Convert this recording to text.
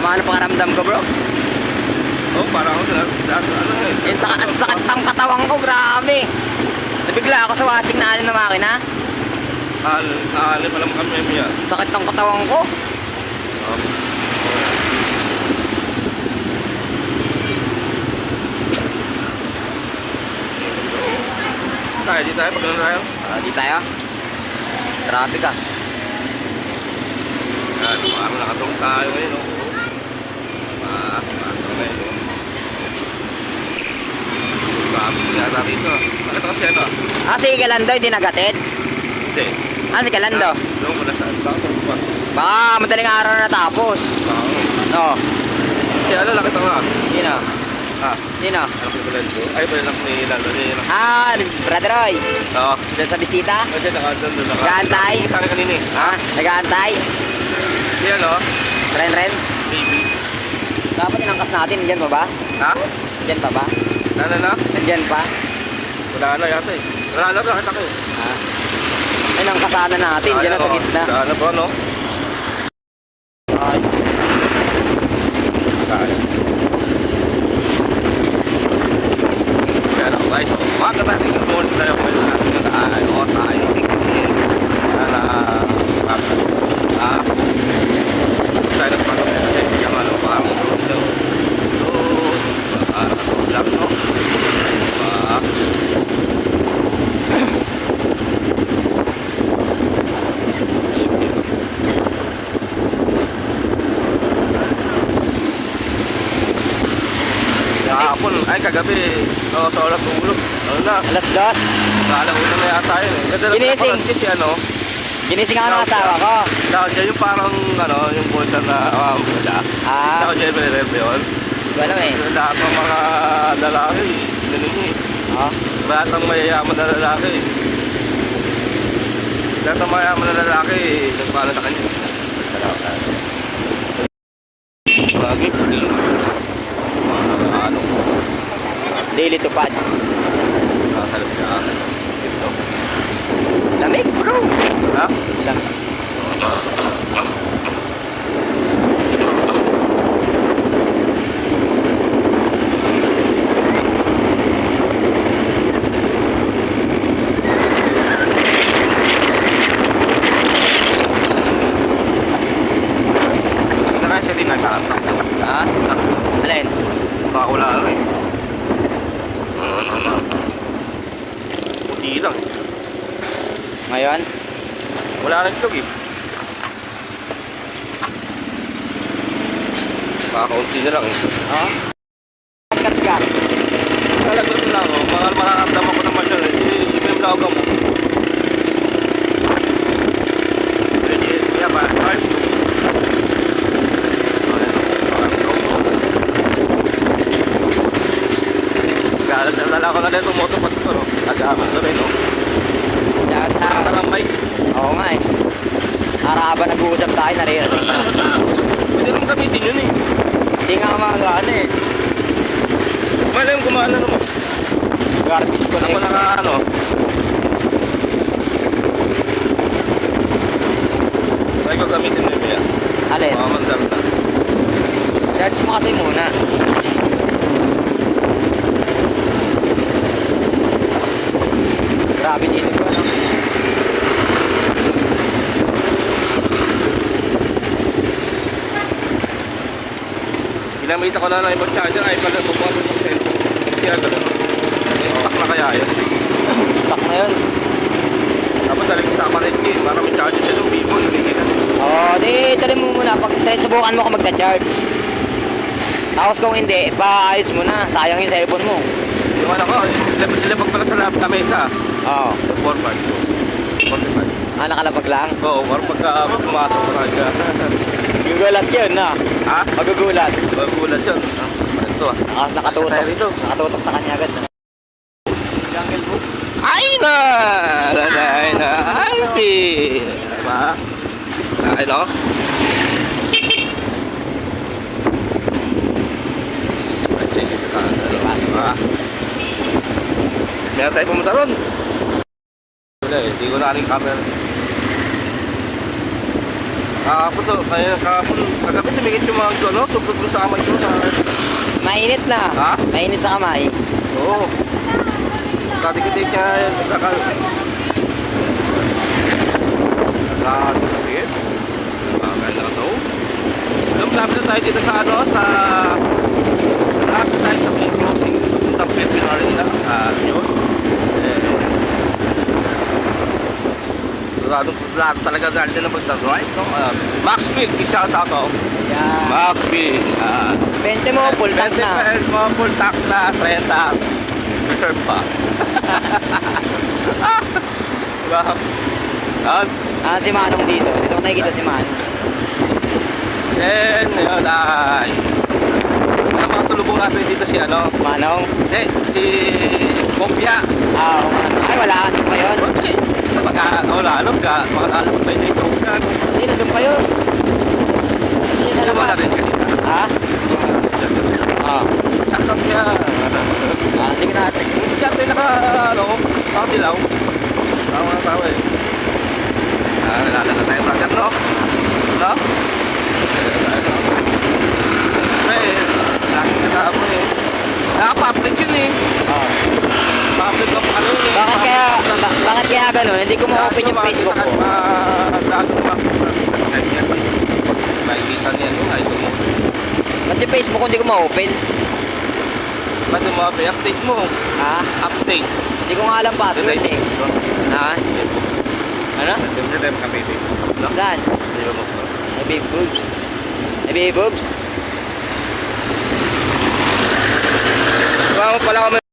Paano pakaramdam ko, bro? Oh, parang ako na. Yung sakit ng katawan ko, grabe. Nabigla ako sa washing na alin na makina. Alin pa lang kami yan. Sakit ng katawan ko. Tayo, di tayo. Pagkalan tayo. Di tayo. Grabe ka. Yan, parang nakatong tayo ngayon. Nakatong ngayon. Grabe yata rito. Bakit kasi ano? Si Galando, hindi nagatid. Hindi. Si Galando. Doon ko na saan. Bakit ba? Baka madaling araw na natapos. Oo. No. Kaya ano, nakita ko nga. Sino? Sino? Anak ni Lando. Ay, ba yung ni Lando? Brother Roy. Oo. Doon sa bisita? Kasi nakandun. Nag-aantay? Sa akin kanina eh. Nag-aantay? Yan o. Ren? Baby. Dapat inangkas natin. Diyan pa ba? Ha? Diyan pa ba? Na? Diyan pa? Wala na yata eh. Wala na, nakita ko eh. Ay, nangkasana natin. Diyan na sa gitna. Wala na ba, no? Ay. Kaya na guys, umaga natin yung morning tayo ko yung ating nag-aayon ko sa ayon. Tayo nagpapagay kasi yung ano, parang so, lang no? Ay, kagabi, sa oras tulog. Ano na? Alas 2. Nalauna na yata yun eh. Ganda na Ginising. kasi ano. Ginising ako ng asawa ko. Daw siya yung parang, yung bolsa na wala. Daw siya yung pinirebe yun. Wala eh. Lahat ng mga lalaki, ganun eh. Lahat ng mayayaman na lalaki. Lahat ng mayayaman na lalaki, nagpala na kanya. Lagi, pati Daily tupad. Nakasalap siya akin. Ito. Lamig, bro. Ha? Lamig. Ito na siya din nagkakantak. Alin? Pakakula rin. Puti lang. Ngayon? Wala rin itlog eh. Pakakaunti na lang eh. Kat ka. Nalaglag na ako. Makaramdaman ko naman yun eh. Ito yung laoga mo. Pwede. Kaya pa. Alright. Nalala ko na dito motopad ko, no? Agaman na rin, no? Taramay. Oo nga eh. Haraba nag-uusap tayo, naririnig. Pwede naman gamitin yun eh. Hindi nga kumagana eh. Malay yung kumana naman. Garbage ko na Ako naka ano. Try ko gamitin mo yun. Alin? Mamandar na. Charge mo kasi muna. Grabe dito ko, ano? Ginamita ko na ng ibang charger ay pala bumabot ng cellphone. Kaya gano'n. Stock na kaya yun. Stock na yun. Tapos daling sa aparate game para may charger siya ng Vivo. Di tali mo muna. Pag subukan mo kung magka-charge. Tapos kung hindi, paayos mo na. Sayang yung cellphone mo. Yung ano ko, ilapag pala sa lamesa. Oo. 4.5. 45. Nakalapag lang? Oo, or pagka pumasok ko na. Gugulat yun, na. Ha? Magugulat. Magugulat yun. Ito ah. Nakatutok. Sa rito. Nakatutok sa kanya agad. Jungle book. Ay na! Ay na! Ay, diba? Ay, no? Siyempre, sa kanan. Diba? Meron tayo pumunta ron. Wala eh, di ko na aling camera. Kahapon to, kaya kahapon, kagabi tumigit yung mga ano, suplot ko sa kamay ko. Mainit na. Ha? Mainit sa kamay. Oo. Kadikit niya yan, nagkakadikit. Kaya na ito. Malapit na tayo dito sa ano, sa lahat na tayo sa may closing papuntang veterinary na. Yun. Lalo talaga dahil din ang pagdadrive. No? Maxfield, i-shout out ako. Yan. Maxfield. 20 mo, full tank na. 20 mo, full tank na, 30. Reserve pa. Diba? Si Manong dito. Dito ko nakikita si Manong. Then, yun ay... Ano mga tulubong natin dito si ano? Manong? Hindi, si Kopya. Oo, Manong. Ay, wala ka pa yun. Hindi. Wala ka. Makakaalam pa yun sa Kopya. Hindi, nandun pa yun. Hindi sa Wala labas. rin kanina. Ha? Oo. Shout out niya. Hindi ka natin. Diyan tayo naka, ano, dilaw. Tama na tao eh. Nalala na tayo, brother, no? No? Eh, lagi ka na ako eh. Public yun eh. Oo. Public of ano yun eh. Bakit kaya ganun? Hindi ko ma-open yung Facebook ko. Nakikita niya yun, ay mo. Ba't yung Facebook ko hindi ko ma-open? Ba't mo update mo? Ha? Update. Hindi ko nga alam password eh. Ha? Ano? Hindi tayo makapili. No? Saan? Ayun mo. May big boobs. May big boobs. Wala mo pala kami